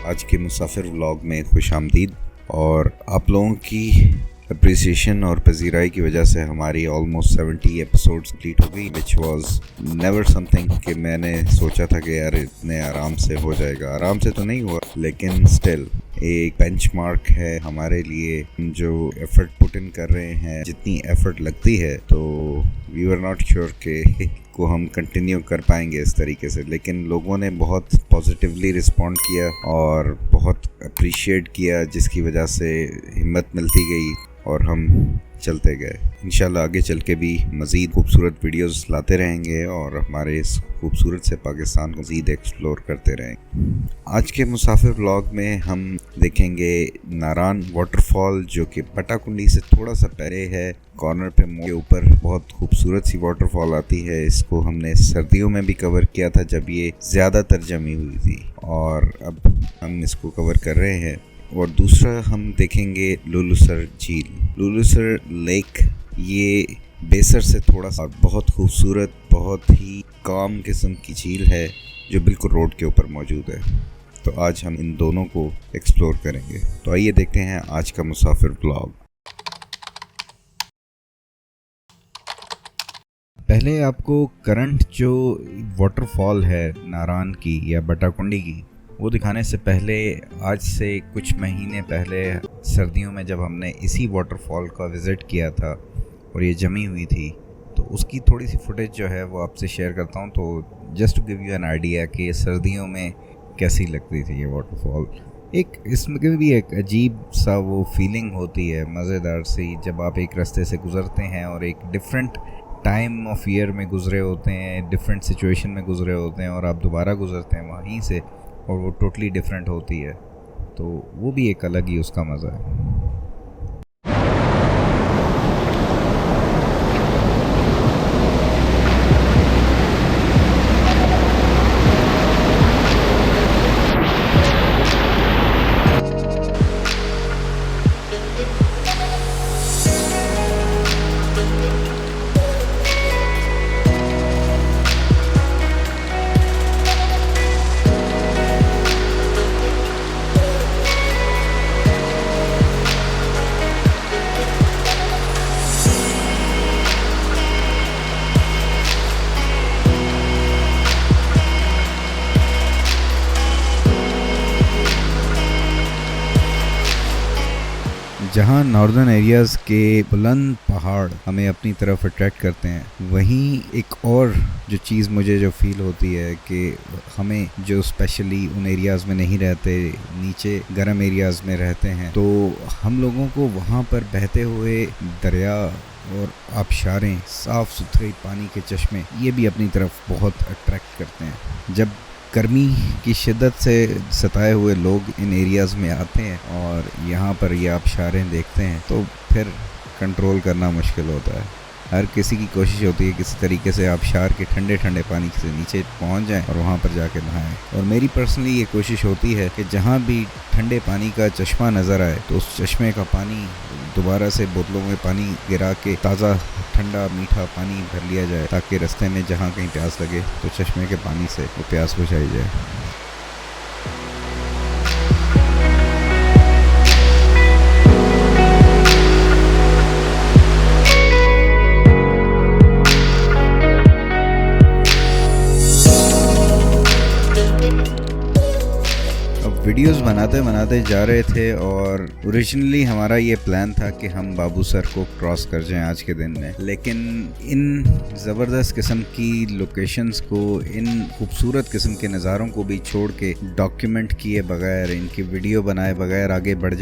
आज के मुसाफिर व्लॉग में खुशामदीद। और आप लोगों की अप्रिसिएशन और पजीराई की वजह से हमारी ऑलमोस्ट 70 एपिसोड्स कंप्लीट हो गई, विच वाज नेवर समथिंग कि मैंने सोचा था कि यार इतने आराम से हो जाएगा। आराम से तो नहीं हुआ, लेकिन स्टिल एक बेंचमार्क है हमारे लिए। जो एफर्ट पुट इन कर रहे हैं, जितनी एफर्ट लगती है, तो वी वर नॉट श्योर कि को हम कंटिन्यू कर पाएंगे इस तरीके से। लेकिन लोगों ने बहुत पॉजिटिवली रिस्पॉन्ड किया और बहुत अप्रिशिएट किया, जिसकी वजह से हिम्मत मिलती गई और हम चलते गए। इंशाल्लाह आगे चल के भी मज़ीद खूबसूरत वीडियोस लाते रहेंगे और हमारे इस खूबसूरत से पाकिस्तान को मज़ीद एक्सप्लोर करते रहेंगे। आज के मुसाफिर व्लॉग में हम देखेंगे नारान वाटरफॉल, जो कि बटाकुंडी से थोड़ा सा पहले है। कॉर्नर पे के ऊपर बहुत खूबसूरत सी वाटरफॉल आती है। इसको हमने सर्दियों में भी कवर किया था जब ये ज़्यादातर जमी हुई थी, और अब हम इसको कवर कर रहे हैं। और दूसरा हम देखेंगे लुलुसर झील, लुलुसर लेक। ये बेसर से थोड़ा सा बहुत खूबसूरत, बहुत ही काम किस्म की झील है जो बिल्कुल रोड के ऊपर मौजूद है। तो आज हम इन दोनों को एक्सप्लोर करेंगे। तो आइए देखते हैं आज का मुसाफिर व्लॉग। पहले आपको करंट जो वाटरफॉल है नारान की या बटाकुंडी की, वो दिखाने से पहले आज से कुछ महीने पहले सर्दियों में जब हमने इसी वाटरफॉल का विज़िट किया था और ये जमी हुई थी, तो उसकी थोड़ी सी फुटेज जो है वो आपसे शेयर करता हूँ। तो just to give you an idea कि सर्दियों में कैसी लगती थी ये वाटरफॉल। एक इसमें भी एक अजीब सा वो फीलिंग होती है, मज़ेदार सी, जब आप एक रास्ते से गुज़रते हैं और एक डिफरेंट टाइम ऑफ ईयर में गुज़रे होते हैं, डिफरेंट सिचुएशन में गुज़रे होते हैं, और आप दोबारा गुज़रते हैं वहीं से और वो टोटली डिफरेंट होती है। तो वो भी एक अलग ही उसका मज़ा है। जहाँ नॉर्दर्न एरियाज़ के बुलंद पहाड़ हमें अपनी तरफ अट्रैक्ट करते हैं, वहीं एक और जो चीज़ मुझे जो फील होती है कि हमें जो स्पेशली उन एरियाज़ में नहीं रहते, नीचे गर्म एरियाज़ में रहते हैं, तो हम लोगों को वहाँ पर बहते हुए दरिया और आबशारें, साफ़ सुथरे पानी के चश्मे, ये भी अपनी तरफ बहुत अट्रैक्ट करते हैं। जब गर्मी की शिद्दत से सताए हुए लोग इन एरियाज़ में आते हैं और यहाँ पर ये आबशारें देखते हैं, तो फिर कंट्रोल करना मुश्किल होता है। हर किसी की कोशिश होती है किसी तरीके से आबशार के ठंडे ठंडे पानी से नीचे पहुँच जाएं और वहाँ पर जाके नहाएं। और मेरी पर्सनली ये कोशिश होती है कि जहाँ भी ठंडे पानी का चश्मा नज़र आए, तो उस चश्मे का पानी दोबारा से बोतलों में पानी गिरा के ताज़ा ठंडा मीठा पानी भर लिया जाए, ताकि रास्ते में जहाँ कहीं प्यास लगे तो चश्मे के पानी से वो प्यास बुझाई जाए। वीडियोस बनाते बनाते जा रहे थे और ओरिजिनली हमारा ये प्लान था कि हम बाबूसर को क्रॉस कर जाएं आज के दिन में, लेकिन इन ज़बरदस्त किस्म की लोकेशंस को, इन खूबसूरत किस्म के नज़ारों को भी छोड़ के, डॉक्यूमेंट किए बगैर, इनकी वीडियो बनाए बगैर आगे बढ़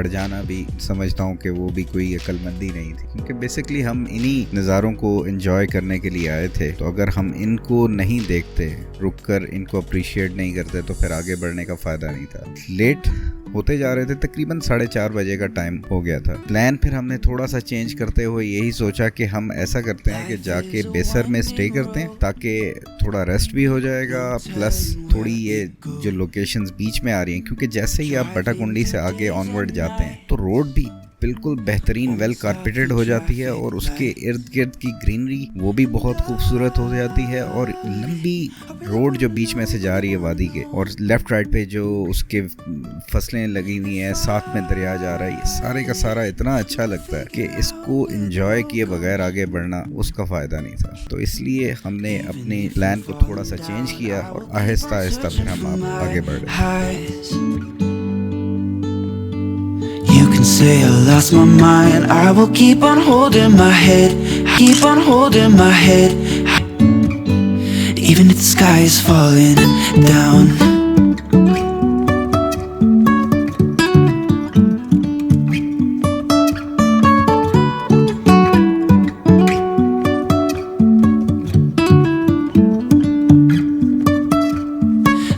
जाना भी समझता हूँ कि वो भी कोई अक्लमंदी नहीं थी, क्योंकि बेसिकली हम इन्हीं नज़ारों को एंजॉय करने के लिए आए थे। तो अगर हम इनको नहीं देखते, रुककर इनको अप्रिशिएट नहीं करते, तो फिर आगे बढ़ने का फ़ायदा नहीं था। लेट होते जा रहे थे, तकरीबन 4:30 बजे का टाइम हो गया था। प्लान फिर हमने थोड़ा सा चेंज करते हुए यही सोचा कि हम ऐसा करते हैं कि जाके बेसर में स्टे करते हैं, ताकि थोड़ा रेस्ट भी हो जाएगा, प्लस थोड़ी ये जो लोकेशंस बीच में आ रही हैं, क्योंकि जैसे ही आप बटाकुंडी से आगे ऑनवर्ड जाते हैं तो रोड भी बिल्कुल बेहतरीन वेल कारपेटेड हो जाती है और उसके इर्द गिर्द की ग्रीनरी वो भी बहुत खूबसूरत हो जाती है। और लंबी रोड जो बीच में से जा रही है वादी के, और लेफ्ट राइट पे जो उसके फसलें लगी हुई हैं, साथ में दरिया जा रहा है, ये सारे का सारा इतना अच्छा लगता है कि इसको एंजॉय किए बगैर आगे बढ़ना उसका फ़ायदा नहीं था। तो इसलिए हमने अपने प्लान को थोड़ा सा चेंज किया और आहिस्ता आहिस्ता फिर हम आगे बढ़ गए। Say I lost my mind, I will keep on holding my head, keep on holding my head, even if the sky is falling down.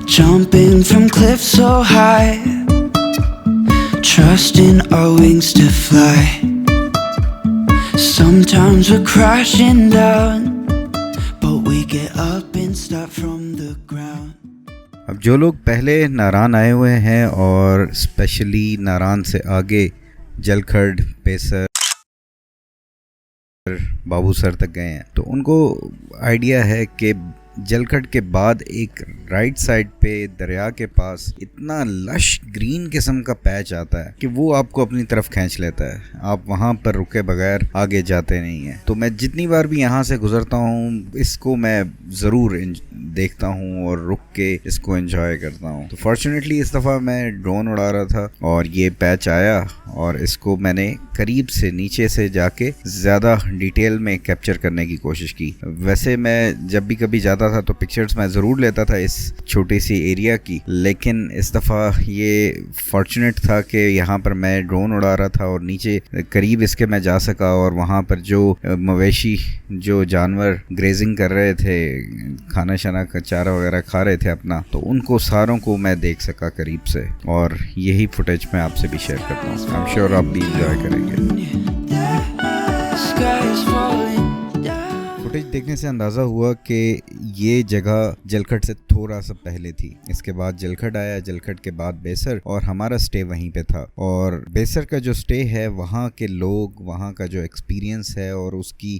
Jumping from cliffs so high, trusting our wings to fly. Sometimes we're crashing down, but we get up and start from the ground. अब जो लोग पहले नारान आए हुए हैं और specially नारान से आगे जलखड़, पेसर, बाबूसर तक गए हैं, तो उनको आइडिया है कि जलखड़ के बाद एक राइट साइड पे दरिया के पास इतना लश ग्रीन किस्म का पैच आता है कि वो आपको अपनी तरफ खींच लेता है। आप वहाँ पर रुके बगैर आगे जाते नहीं हैं। तो मैं जितनी बार भी यहाँ से गुजरता हूँ इसको मैं ज़रूर देखता हूँ और रुक के इसको एंजॉय करता हूँ। तो फॉर्चुनेटली इस दफ़ा मैं ड्रोन उड़ा रहा था और ये पैच आया और इसको मैंने करीब से नीचे से जाके ज़्यादा डिटेल में कैप्चर करने की कोशिश की। वैसे मैं जब भी कभी जाता था तो पिक्चर्स मैं ज़रूर लेता था इस छोटी सी एरिया की, लेकिन इस दफ़ा ये फॉर्चुनेट था कि यहाँ पर मैं ड्रोन उड़ा रहा था और नीचे करीब इसके मैं जा सका और वहाँ पर जो मवेशी, जो जानवर ग्रेजिंग कर रहे थे, खाना शाना का चारा वगैरह खा रहे थे अपना, तो उनको सारों को मैं देख सका करीब से। और यही फुटेज मैं आपसे भी शेयर करता हूँ। आई एम श्योर आप भी इंजॉय करेंगे। फुटेज देखने से अंदाज़ा हुआ कि ये जगह जलखड़ से थोड़ा सा पहले थी। इसके बाद जलखड़ आया, जलखड़ के बाद बेसर, और हमारा स्टे वहीं पे था। और बेसर का जो स्टे है, वहाँ के लोग, वहाँ का जो एक्सपीरियंस है और उसकी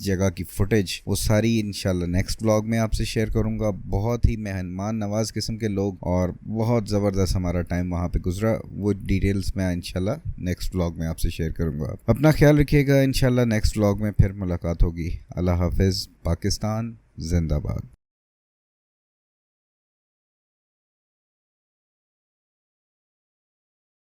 जगह की फुटेज, वो सारी इंशाल्लाह नेक्स्ट ब्लॉग में आपसे शेयर करूँगा। बहुत ही मेहमान नवाज किस्म के लोग और बहुत ज़बरदस्त हमारा टाइम वहाँ पे गुजरा। वो डिटेल्स मैं इंशाल्लाह नेक्स्ट ब्लॉग में आपसे शेयर करूँगा। अपना ख्याल रखिएगा। इंशाल्लाह नेक्स्ट ब्लॉग में फिर मुलाकात होगी। अल्लाह हाफिज़। पाकिस्तान जिंदाबाद।